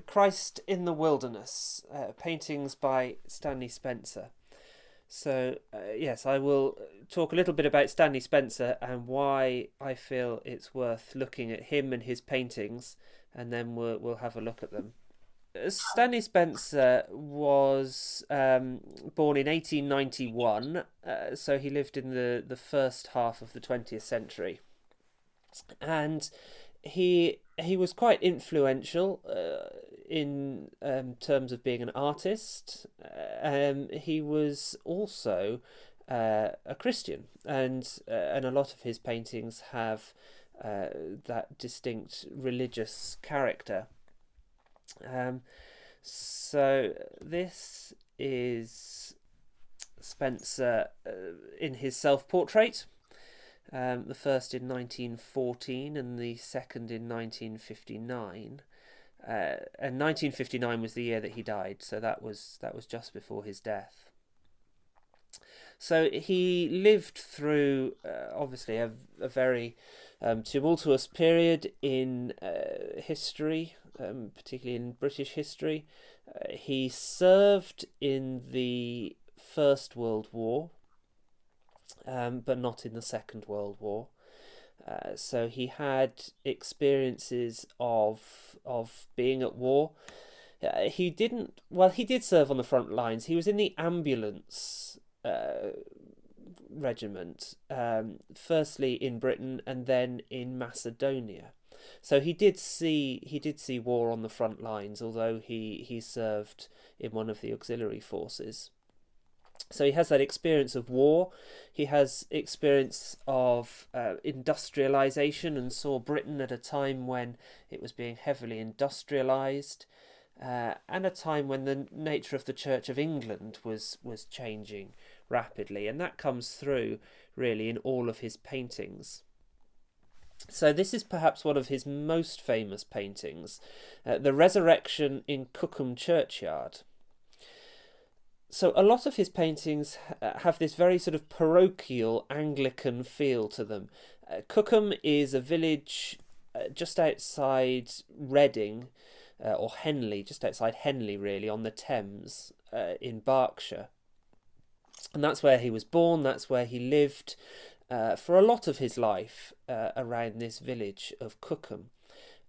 Christ in the Wilderness, paintings by Stanley Spencer. So, yes, I will talk a little bit about Stanley Spencer and why I feel it's worth looking at him and his paintings, and then we'll have a look at them. Stanley Spencer was born in 1891, so he lived in the first half of the 20th century. And he was quite influential in terms of being an artist. He was also a Christian, and a lot of his paintings have that distinct religious character. So this is Spencer in his self-portrait. The first in 1914 and the second in 1959. And 1959 was the year that he died, so that was just before his death. So he lived through obviously a very tumultuous period in history, particularly in British history. He served in the First World War, but not in the Second World War. So he had experiences of being at war. He didn't. Well, he did serve on the front lines. He was in the ambulance regiment, firstly in Britain and then in Macedonia. So he did see war on the front lines, although he served in one of the auxiliary forces. So he has that experience of war. He has experience of industrialization and saw Britain at a time when it was being heavily industrialized, and a time when the nature of the Church of England was changing rapidly, and that comes through really in all of his paintings. So this is perhaps one of his most famous paintings, the Resurrection in Cookham Churchyard. So a lot of his paintings have this very sort of parochial Anglican feel to them. Cookham is a village just outside Reading, or Henley, just outside Henley really, on the Thames in Berkshire. And that's where he was born, that's where he lived for a lot of his life, around this village of Cookham.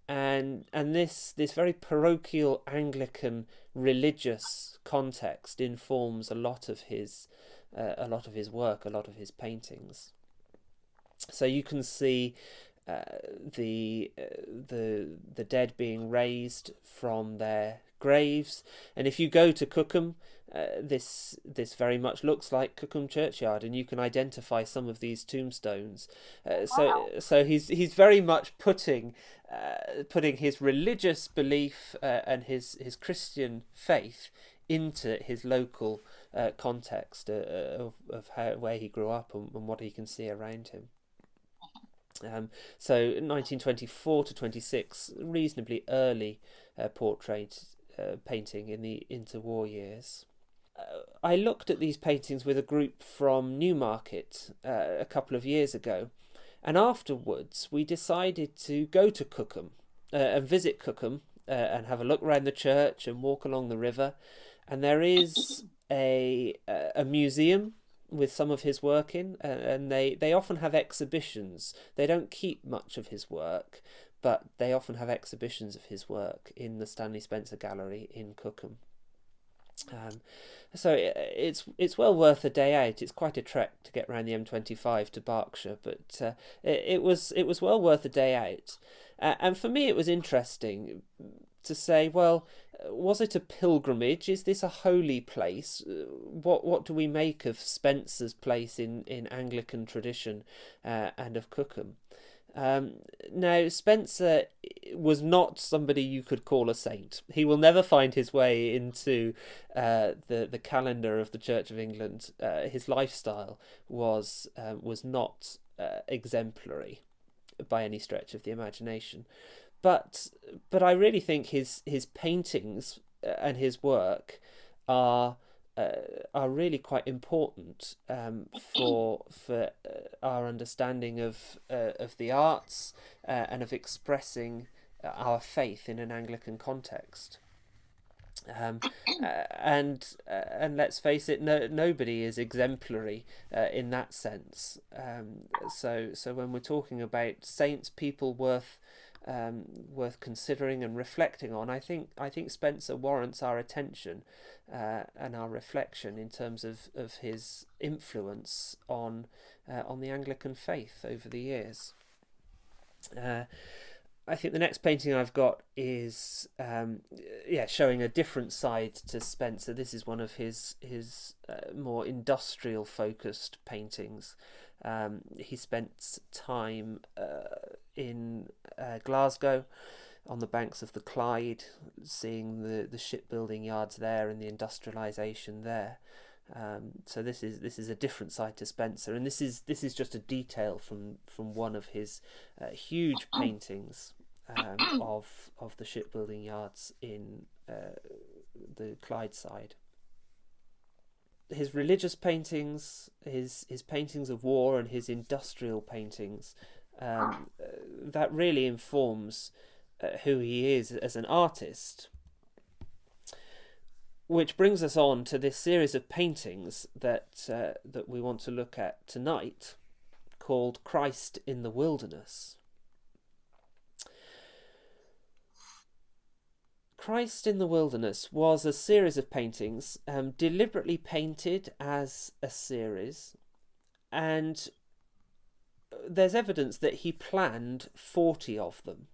And this very parochial Anglican religious context informs a lot of his work, a lot of his paintings. So you can see the dead being raised from their graves, and if you go to Cookham, this very much looks like Cookham Churchyard, and you can identify some of these tombstones. So he's very much putting his religious belief and his Christian faith into his local context of where he grew up and what he can see around him. So 1924 to 26, reasonably early portrait painting in the interwar years. I looked at these paintings with a group from Newmarket a couple of years ago, and afterwards we decided to go to Cookham and visit Cookham and have a look around the church and walk along the river. And there is a museum with some of his work in, and they often have exhibitions. They don't keep much of his work, but they often have exhibitions of his work in the Stanley Spencer Gallery in Cookham. So it's well worth a day out. It's quite a trek to get around the M25 to Berkshire, but it was well worth a day out. And for me, it was interesting to say, well, was it a pilgrimage? Is this a holy place? What do we make of Spencer's place in Anglican tradition and of Cookham? Now, Spencer was not somebody you could call a saint. He will never find his way into the calendar of the Church of England. His lifestyle was not exemplary by any stretch of the imagination. But I really think his paintings and his work are really quite important for our understanding of the arts and of expressing our faith in an Anglican context. Um, and let's face it, nobody is exemplary in that sense. So when we're talking about saints, people worth considering and reflecting on, I think Spencer warrants our attention and our reflection in terms of his influence on the Anglican faith over the years. I think the next painting I've got is showing a different side to Spencer. This is one of his more industrial focused paintings. He spent time in Glasgow on the banks of the Clyde, seeing the shipbuilding yards there and the industrialisation there. So this is a different side to Spencer, and this is just a detail from one of his huge paintings of the shipbuilding yards in the Clydeside. His religious paintings, his paintings of war, and his industrial paintings, that really informs who he is as an artist. Which brings us on to this series of paintings that we want to look at tonight, called Christ in the Wilderness. Christ in the Wilderness was a series of paintings deliberately painted as a series, and there's evidence that he planned 40 of them.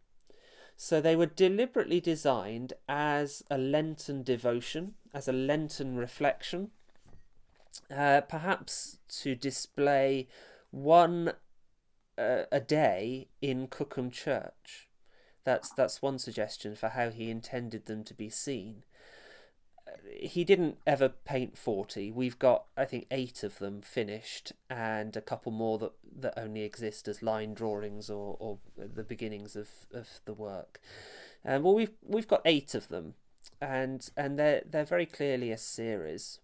So they were deliberately designed as a Lenten devotion, as a Lenten reflection, perhaps to display one a day in Cookham Church. That's one suggestion for how he intended them to be seen. He didn't ever paint 40. We've got, I think, 8 of them finished, and a couple more that only exist as line drawings or the beginnings of the work. Well, we've got 8 of them, and they're very clearly a series.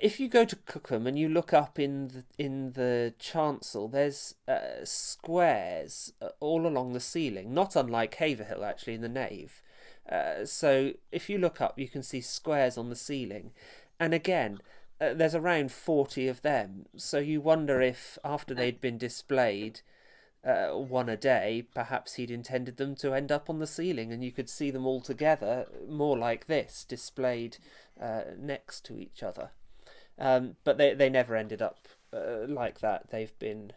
If you go to Cookham and you look up in the chancel, there's squares all along the ceiling, not unlike Haverhill actually in the nave. So if you look up, you can see squares on the ceiling, and again, there's around 40 of them. So you wonder if, after they'd been displayed, one a day, perhaps he'd intended them to end up on the ceiling, and you could see them all together, more like this, displayed next to each other. But they never ended up like that. They've been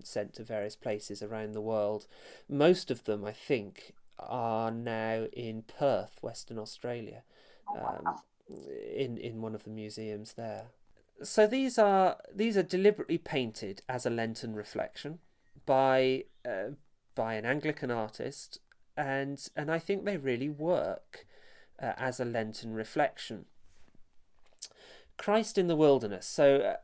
sent to various places around the world. Most of them, I think, are now in Perth, Western Australia, in one of the museums there. So these are deliberately painted as a Lenten reflection by an Anglican artist, and I think they really work as a Lenten reflection. Christ in the Wilderness. So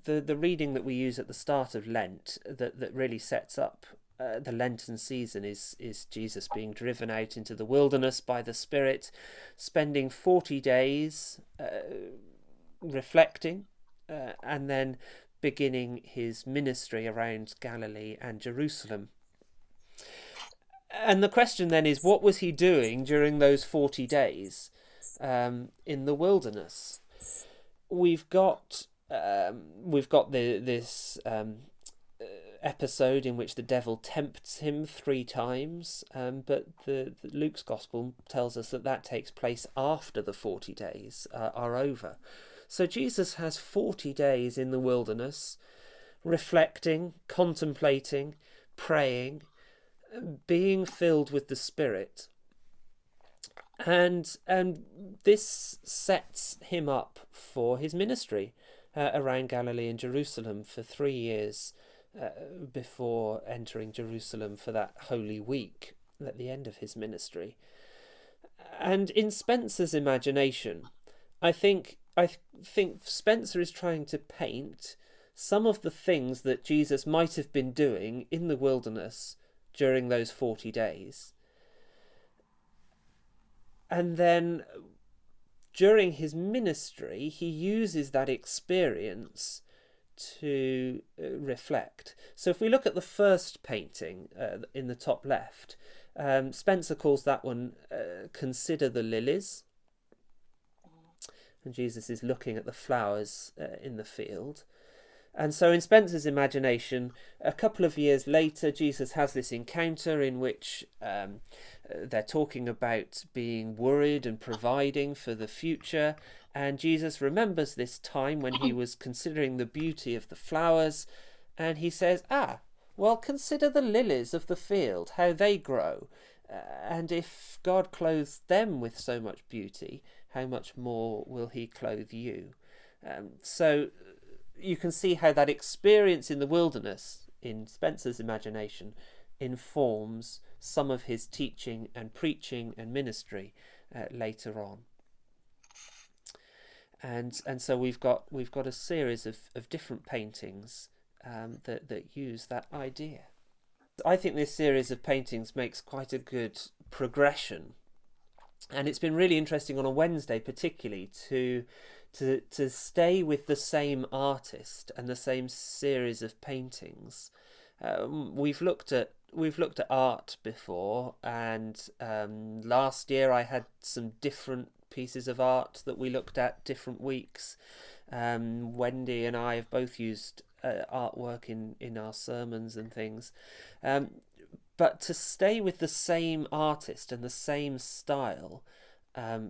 the reading that we use at the start of Lent that really sets up the Lenten season is Jesus being driven out into the wilderness by the Spirit, spending 40 days reflecting, and then beginning his ministry around Galilee and Jerusalem. And the question then is, what was he doing during those 40 days in the wilderness? We've got this episode in which the devil tempts him 3 times, but Luke's Gospel tells us that takes place after the 40 days are over. So Jesus has 40 days in the wilderness, reflecting, contemplating, praying, being filled with the Spirit. And this sets him up for his ministry around Galilee and Jerusalem for 3 years before entering Jerusalem for that Holy Week at the end of his ministry. And in Spencer's imagination, I think Spencer is trying to paint some of the things that Jesus might have been doing in the wilderness during those 40 days. And then during his ministry, he uses that experience to reflect. So if we look at the first painting in the top left, Spencer calls that one Consider the Lilies. And Jesus is looking at the flowers in the field. And so in Spencer's imagination, a couple of years later, Jesus has this encounter in which they're talking about being worried and providing for the future. And Jesus remembers this time when he was considering the beauty of the flowers. And he says, well, consider the lilies of the field, how they grow. And if God clothes them with so much beauty, how much more will he clothe you? So you can see how that experience in the wilderness, in Spencer's imagination, informs some of his teaching and preaching and ministry later on. And so we've got a series of different paintings that use that idea. I think this series of paintings makes quite a good progression, and it's been really interesting on a Wednesday particularly to stay with the same artist and the same series of paintings. We've looked at art before, and last year I had some different pieces of art that we looked at different weeks. Wendy and I have both used artwork in our sermons and things, but to stay with the same artist and the same style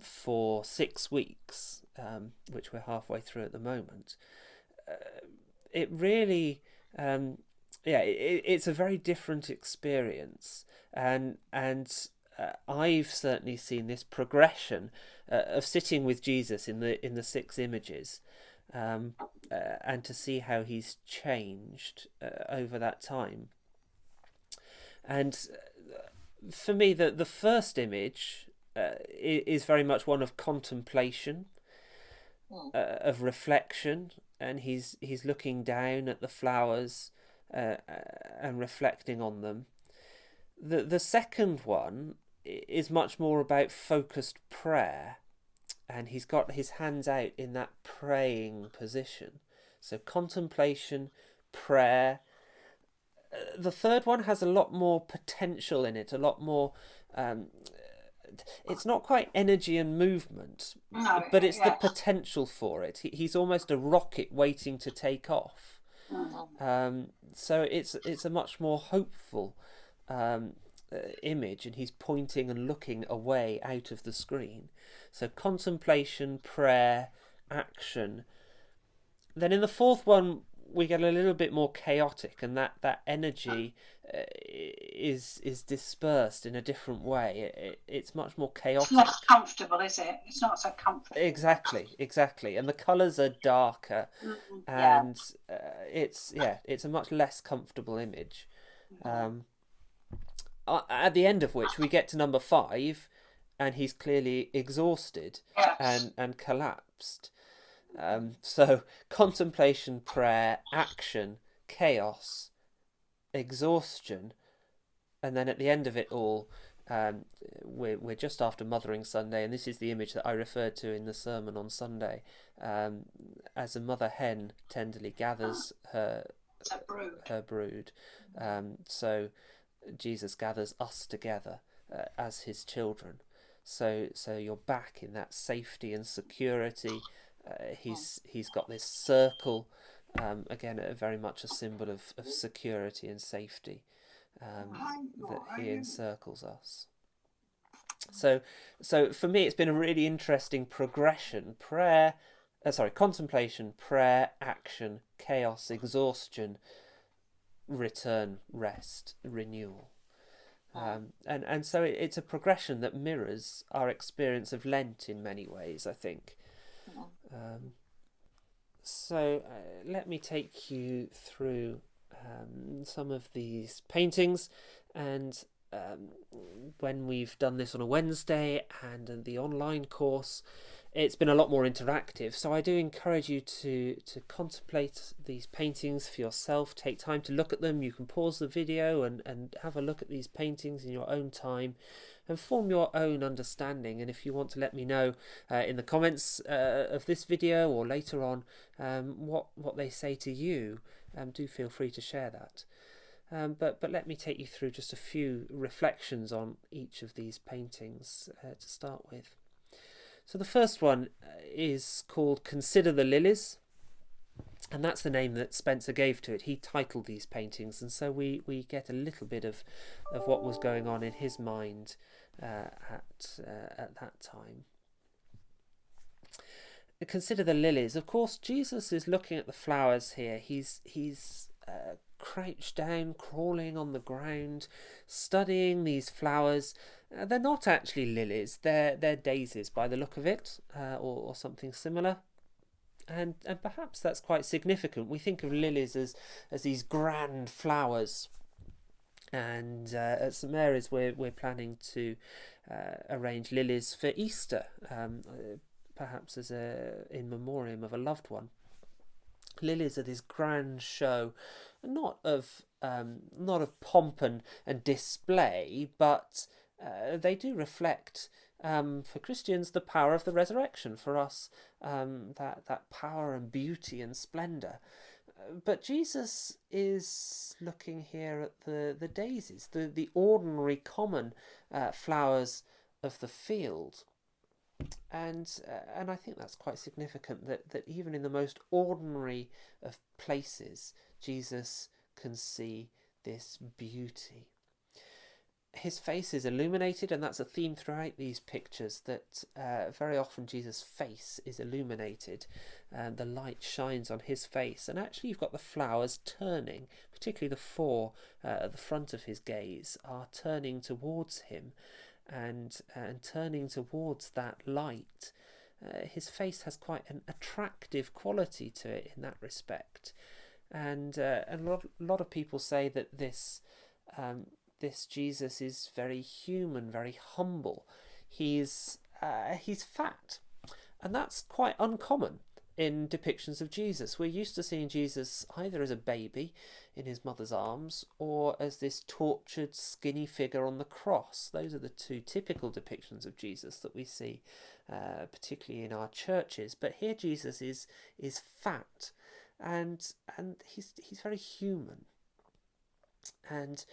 for 6 weeks, which we're halfway through at the moment, it really it's a very different experience, and I've certainly seen this progression of sitting with Jesus in the 6 images, and to see how he's changed over that time. And for me, the first image is very much one of contemplation, of reflection, and he's looking down at the flowers and reflecting on them. The second one is much more about focused prayer, and he's got his hands out in that praying position. So contemplation, prayer. The third one has a lot more potential in it, a lot more it's not quite energy and movement, but it's the potential for it. He's almost a rocket waiting to take off. So it's a much more hopeful image, and he's pointing and looking away out of the screen. So contemplation, prayer, action. Then in the fourth one we get a little bit more chaotic, and that energy is dispersed in a different way. It's much more chaotic. It's not comfortable, is it? It's not so comfortable. Exactly. And the colours are darker, and it's a much less comfortable image. At the end of which we get to number 5, and he's clearly exhausted and collapsed. So contemplation, prayer, action, chaos, exhaustion, and then at the end of it all, we're just after Mothering Sunday, and this is the image that I referred to in the sermon on Sunday, as a mother hen tenderly gathers her brood. So Jesus gathers us together as his children. So you're back in that safety and security. He's got this circle, again, very much a symbol of security and safety, that he encircles us. So for me, it's been a really interesting progression: contemplation, prayer, action, chaos, exhaustion, return, rest, renewal. And so it's a progression that mirrors our experience of Lent in many ways, I think. So let me take you through some of these paintings, and when we've done this on a Wednesday and in the online course, it's been a lot more interactive. So I do encourage you to contemplate these paintings for yourself. Take time to look at them. You can pause the video and have a look at these paintings in your own time and form your own understanding. And if you want to let me know in the comments of this video or later on what they say to you, do feel free to share that. But let me take you through just a few reflections on each of these paintings to start with. So the first one is called Consider the Lilies, and that's the name that Spencer gave to it. He titled these paintings, and so we get a little bit of what was going on in his mind at that time. Consider the lilies. Of course, Jesus is looking at the flowers here. He's crouched down, crawling on the ground, studying these flowers. They're not actually lilies. They're daisies by the look of it, or something similar. And perhaps that's quite significant. We think of lilies as these grand flowers. And at St Mary's, we're planning to arrange lilies for Easter, perhaps as in memoriam of a loved one. Lilies are this grand show, not of pomp and display, but they do reflect, for Christians, the power of the resurrection. For us, that power and beauty and splendour. But Jesus is looking here at the daisies, the ordinary, common flowers of the field. And I think that's quite significant, that even in the most ordinary of places, Jesus can see this beauty. His face is illuminated, and that's a theme throughout these pictures, that very often Jesus' face is illuminated, and the light shines on his face. And actually you've got the flowers turning, particularly the four at the front of his gaze, are turning towards him, and turning towards that light. His face has quite an attractive quality to it in that respect, and a lot of people say that this Jesus is very human, very humble. He's fat, and that's quite uncommon in depictions of Jesus. We're used to seeing Jesus either as a baby in his mother's arms, or as this tortured, skinny figure on the cross. Those are the two typical depictions of Jesus that we see, particularly in our churches. But here Jesus is fat, and he's very human, and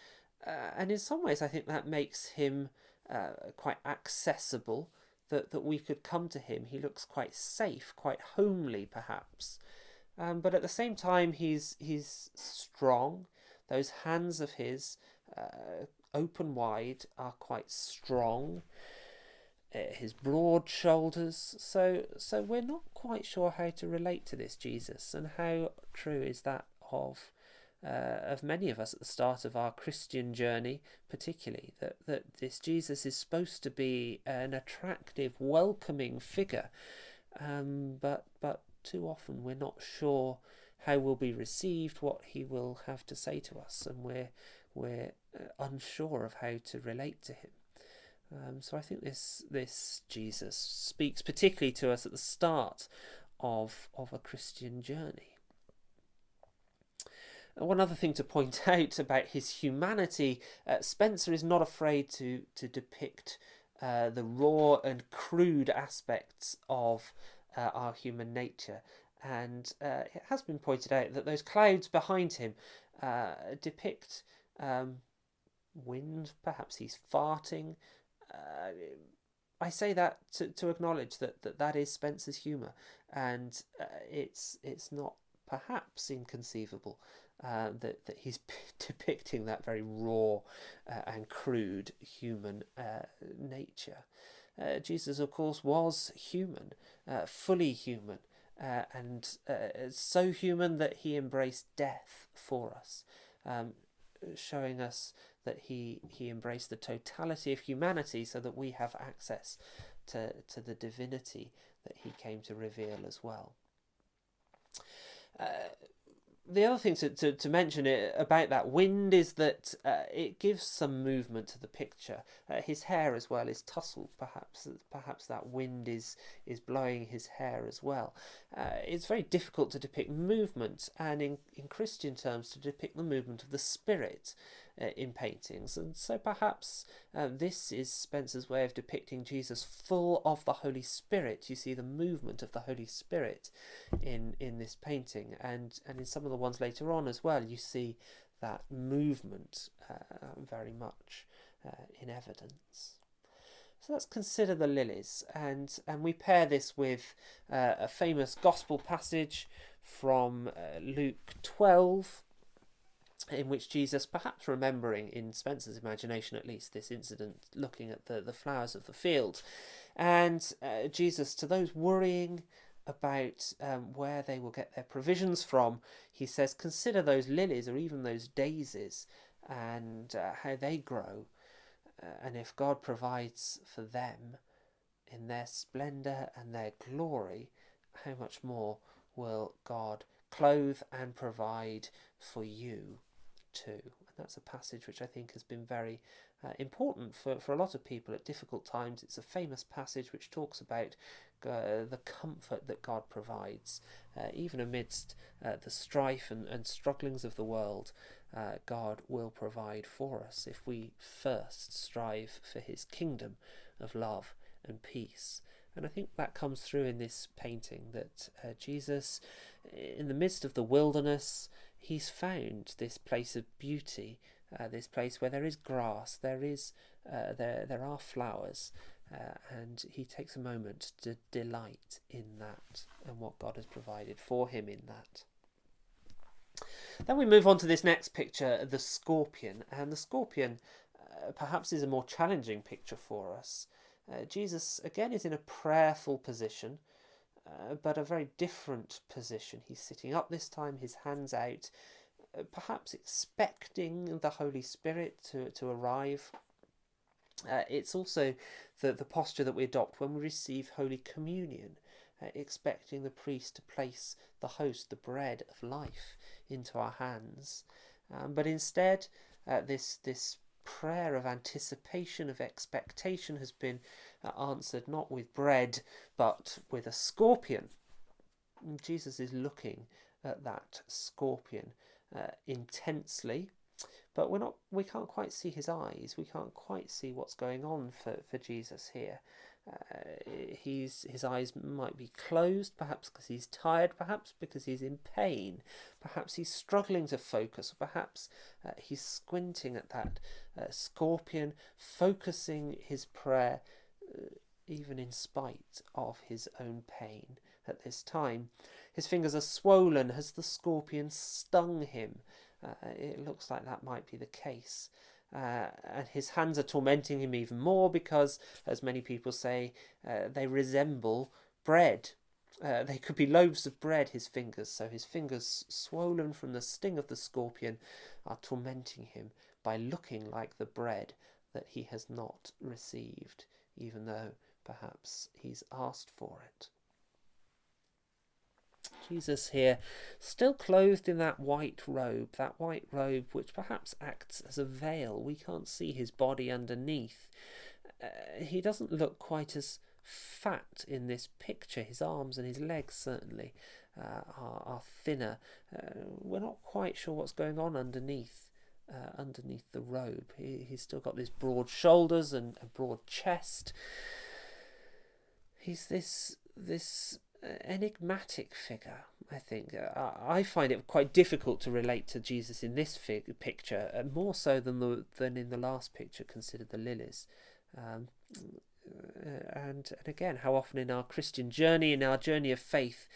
in some ways I think that makes him quite accessible. That we could come to him. He looks quite safe, quite homely perhaps, but at the same time he's strong. Those hands of his, open wide, are quite strong. His broad shoulders. So we're not quite sure how to relate to this Jesus, and how true is that of many of us at the start of our Christian journey, particularly, that this Jesus is supposed to be an attractive, welcoming figure, but too often we're not sure how we'll be received, what he will have to say to us, and we're unsure of how to relate to him. So I think this Jesus speaks particularly to us at the start of a Christian journey. One other thing to point out about his humanity, Spencer is not afraid to depict the raw and crude aspects of our human nature. And it has been pointed out that those clouds behind him depict wind. Perhaps he's farting. I say that to acknowledge that is Spencer's humour, and it's not perhaps inconceivable that he's depicting that very raw and crude human nature. Jesus, of course, was human, fully human, and so human that he embraced death for us, showing us that he embraced the totality of humanity so that we have access to the divinity that he came to reveal as well. The other thing to mention about that wind is that it gives some movement to the picture. His hair as well is tousled, perhaps that wind is blowing his hair as well. It's very difficult to depict movement, and in Christian terms to depict the movement of the Spirit in paintings, and so perhaps this is Spencer's way of depicting Jesus full of the Holy Spirit. You see the movement of the Holy Spirit in this painting, and in some of the ones later on as well. You see that movement very much in evidence. So let's consider the lilies, and we pair this with a famous gospel passage from Luke 12, in which Jesus, perhaps remembering in Spencer's imagination at least this incident, looking at the flowers of the field, and Jesus, to those worrying about where they will get their provisions from, he says, consider those lilies or even those daisies and how they grow. And if God provides for them in their splendour and their glory, how much more will God clothe and provide for you too? And that's a passage which I think has been very important for a lot of people at difficult times. It's a famous passage which talks about the comfort that God provides. Even amidst the strife and strugglings of the world, God will provide for us if we first strive for his kingdom of love and peace. And I think that comes through in this painting, that Jesus, in the midst of the wilderness, he's found this place of beauty, this place where there is grass, there are flowers, and he takes a moment to delight in that and what God has provided for him in that. Then we move on to this next picture, the scorpion, and the scorpion perhaps is a more challenging picture for us. Jesus again is in a prayerful position, but a very different position. He's sitting up this time, his hands out, perhaps expecting the Holy Spirit to arrive. It's also the posture that we adopt when we receive Holy Communion, expecting the priest to place the host, the bread of life, into our hands. But instead, this prayer of anticipation, of expectation, has been answered not with bread, but with a scorpion. And Jesus is looking at that scorpion intensely, but we can't quite see his eyes. We can't quite see what's going on for Jesus here. His eyes might be closed, perhaps because he's tired, perhaps because he's in pain, perhaps he's struggling to focus, or perhaps he's squinting at that scorpion, focusing his prayer even in spite of his own pain at this time. His fingers are swollen. Has the scorpion stung him? It looks like that might be the case. And his hands are tormenting him even more because, as many people say, they resemble bread. They could be loaves of bread, his fingers. So his fingers, swollen from the sting of the scorpion, are tormenting him by looking like the bread that he has not received, even though perhaps he's asked for it. Jesus here, still clothed in that white robe which perhaps acts as a veil. We can't see his body underneath. He doesn't look quite as fat in this picture. His arms and his legs certainly are thinner. We're not quite sure what's going on underneath the robe. He's still got these broad shoulders and a broad chest. He's this enigmatic figure, I think. I find it quite difficult to relate to Jesus in this picture, more so than in the last picture, considered the lilies. And again, how often in our Christian journey, in our journey of faith,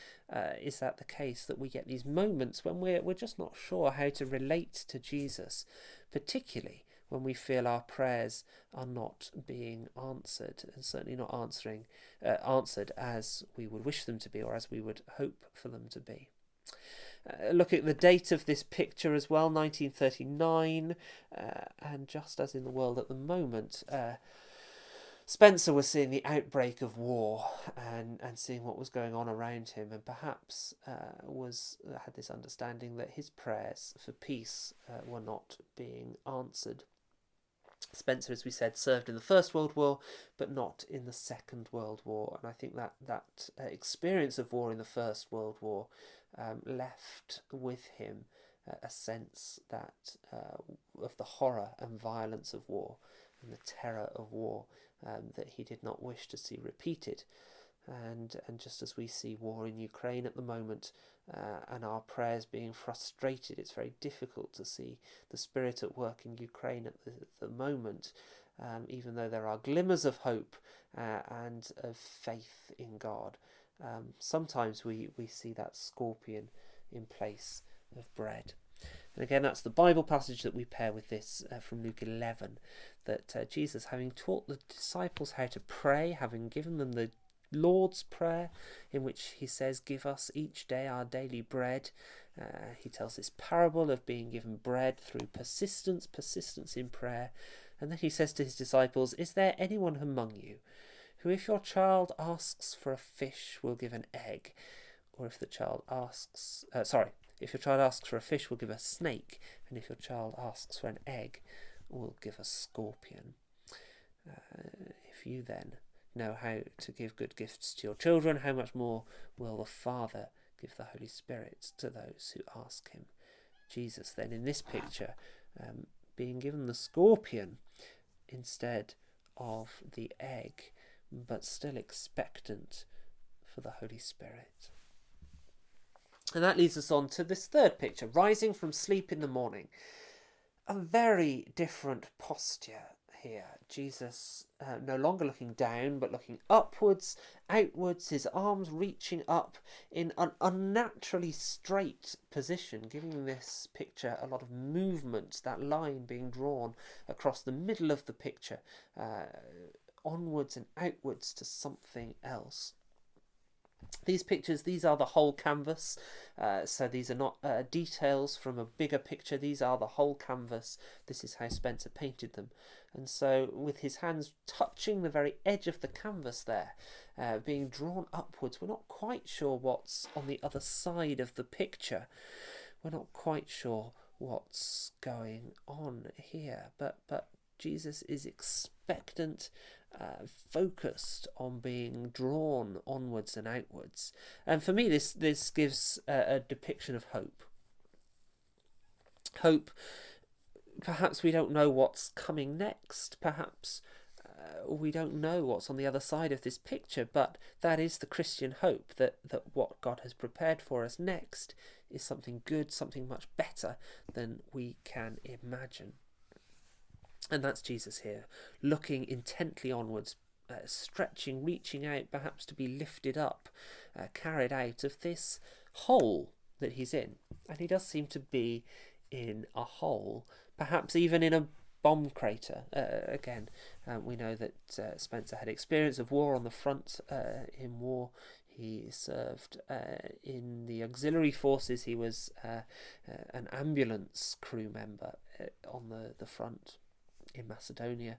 is that the case, that we get these moments when we're just not sure how to relate to Jesus, particularly when we feel our prayers are not being answered, and certainly not answered as we would wish them to be, or as we would hope for them to be. Look at the date of this picture as well, 1939, and just as in the world at the moment, Spencer was seeing the outbreak of war and seeing what was going on around him, and perhaps had this understanding that his prayers for peace were not being answered. Spencer, as we said, served in the First World War, but not in the Second World War. And I think that experience of war in the First World War left with him a sense that of the horror and violence of war and the terror of war that he did not wish to see repeated. And just as we see war in Ukraine at the moment, and our prayers being frustrated, it's very difficult to see the Spirit at work in Ukraine at the moment, even though there are glimmers of hope and of faith in God. Sometimes we see that scorpion in place of bread. And again, that's the Bible passage that we pair with this from Luke 11, that Jesus, having taught the disciples how to pray, having given them the Lord's Prayer, in which he says, "Give us each day our daily bread." He tells this parable of being given bread through persistence in prayer. And then he says to his disciples, "Is there anyone among you who, if your child asks for a fish, will give an egg? Or if your child asks for a fish, will give a snake? And if your child asks for an egg, will give a scorpion? If you then know how to give good gifts to your children, how much more will the Father give the Holy Spirit to those who ask him?" Jesus then in this picture being given the scorpion instead of the egg, but still expectant for the Holy Spirit. And that leads us on to this third picture, rising from sleep in the morning. A very different posture here. Jesus no longer looking down, but looking upwards, outwards, his arms reaching up in an unnaturally straight position, giving this picture a lot of movement, that line being drawn across the middle of the picture, onwards and outwards to something else. These pictures, these are the whole canvas, so these are not details from a bigger picture, these are the whole canvas. This is how Spencer painted them. And so with his hands touching the very edge of the canvas there, being drawn upwards, we're not quite sure what's on the other side of the picture. We're not quite sure what's going on here, but Jesus is expectant, focused on being drawn onwards and outwards. And for me, this gives a depiction of hope. Hope, perhaps we don't know what's coming next, perhaps we don't know what's on the other side of this picture, but that is the Christian hope, that what God has prepared for us next is something good, something much better than we can imagine. And that's Jesus here, looking intently onwards, stretching, reaching out, perhaps to be lifted up, carried out of this hole that he's in. And he does seem to be in a hole, perhaps even in a bomb crater. We know that Spencer had experience of war on the front. In war, he served in the auxiliary forces. He was an ambulance crew member on the front in Macedonia,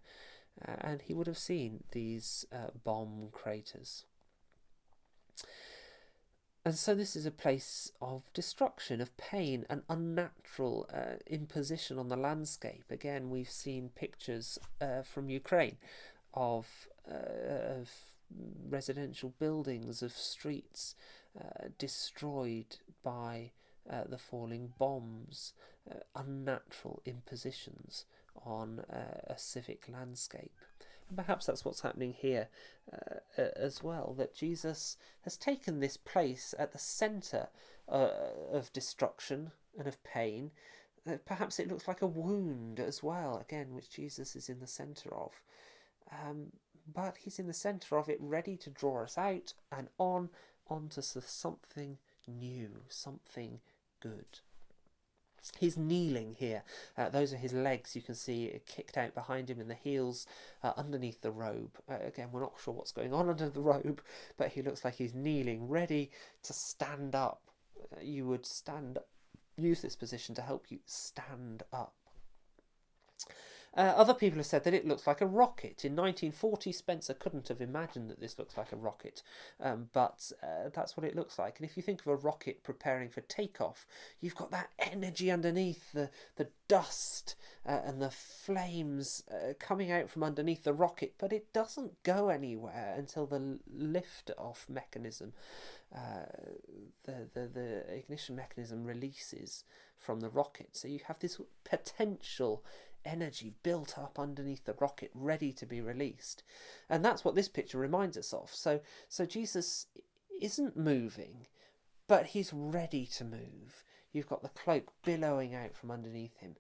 and he would have seen these bomb craters. And so this is a place of destruction, of pain, an unnatural imposition on the landscape. Again, we've seen pictures from Ukraine of residential buildings, of streets destroyed by the falling bombs, unnatural impositions on a civic landscape. And perhaps that's what's happening here as well, that Jesus has taken this place at the centre of destruction and of pain. Perhaps it looks like a wound as well, again, which Jesus is in the centre of. But he's in the centre of it, ready to draw us out and onto something new, something good. He's kneeling here. Those are his legs. You can see kicked out behind him, and the heels underneath the robe. Again, we're not sure what's going on under the robe, but he looks like he's kneeling, ready to stand up. You would use this position to help you stand up. Other people have said that it looks like a rocket. In 1940, Spencer couldn't have imagined that this looks like a rocket, but that's what it looks like. And if you think of a rocket preparing for takeoff, you've got that energy underneath, the dust and the flames coming out from underneath the rocket, but it doesn't go anywhere until the lift-off mechanism, the ignition mechanism releases from the rocket. So you have this potential energy built up underneath the rocket, ready to be released. And that's what this picture reminds us of. So Jesus isn't moving, but he's ready to move. You've got the cloak billowing out from underneath him,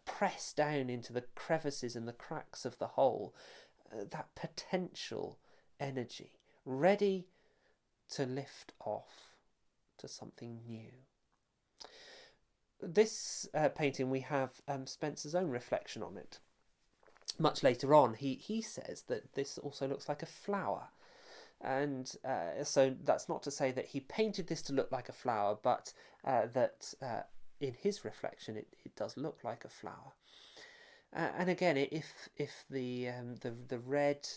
pressed down into the crevices and the cracks of the hole. That potential energy, ready to lift off to something new. This painting, we have Spencer's own reflection on it. Much later on, he says that this also looks like a flower. And so that's not to say that he painted this to look like a flower, but that in his reflection it does look like a flower. And again, if the red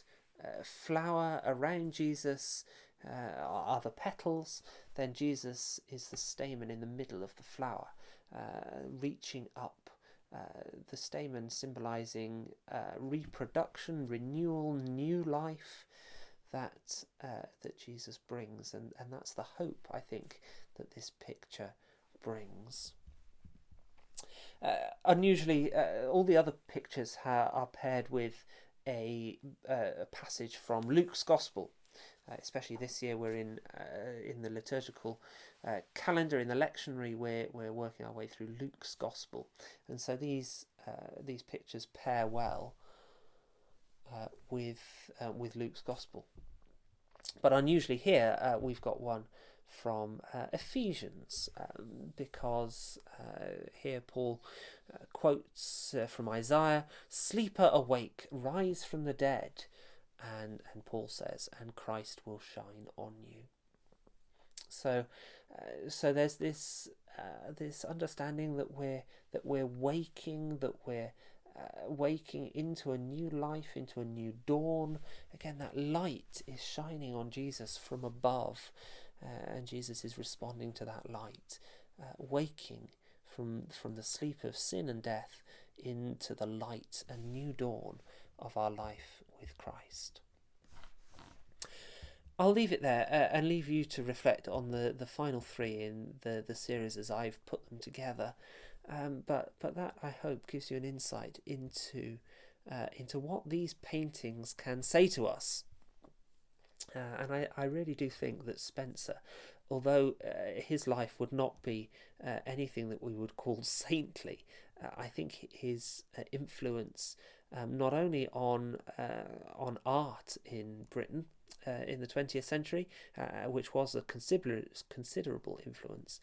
flower around Jesus are the petals, then Jesus is the stamen in the middle of the flower, reaching up. The stamen symbolising reproduction, renewal, new life that Jesus brings, and that's the hope, I think, that this picture brings. Unusually, all the other pictures are paired with a passage from Luke's Gospel. Especially this year, we're in the liturgical calendar, in the lectionary, we're working our way through Luke's Gospel, and so these pictures pair well with Luke's Gospel. But unusually here, we've got one from Ephesians, because here Paul quotes from Isaiah, "Sleeper, awake, rise from the dead," and Paul says, "and Christ will shine on you." So there's this understanding that we're waking, waking into a new life, into a new dawn. Again, that light is shining on Jesus from above, and Jesus is responding to that light, waking from the sleep of sin and death into the light and new dawn of our life with Christ. I'll leave it there and leave you to reflect on the final three in the series as I've put them together. But that, I hope, gives you an insight into what these paintings can say to us. And I really do think that Spencer, although his life would not be anything that we would call saintly, I think his influence not only on art in Britain in the 20th century, which was a considerable influence,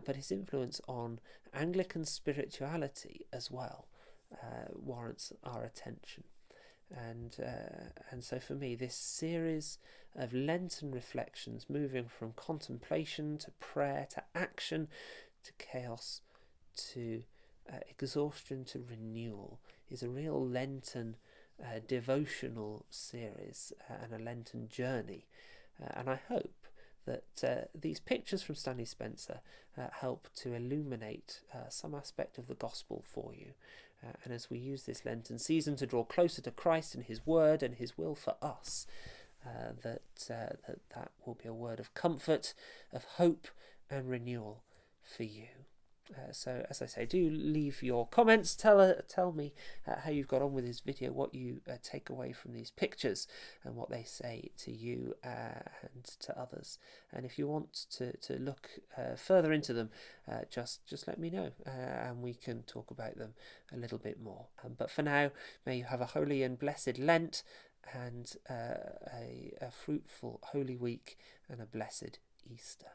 but his influence on Anglican spirituality as well warrants our attention. And so for me, this series of Lenten reflections, moving from contemplation to prayer to action to chaos to exhaustion to renewal, is a real Lenten devotional series and a Lenten journey. And I hope that these pictures from Stanley Spencer help to illuminate some aspect of the gospel for you. And as we use this Lenten season to draw closer to Christ and his word and his will for us, that will be a word of comfort, of hope and renewal for you. So, as I say, do leave your comments. Tell me how you've got on with this video, what you take away from these pictures, and what they say to you and to others. And if you want to look further into them, just let me know, and we can talk about them a little bit more. But for now, may you have a holy and blessed Lent, and a fruitful Holy Week, and a blessed Easter.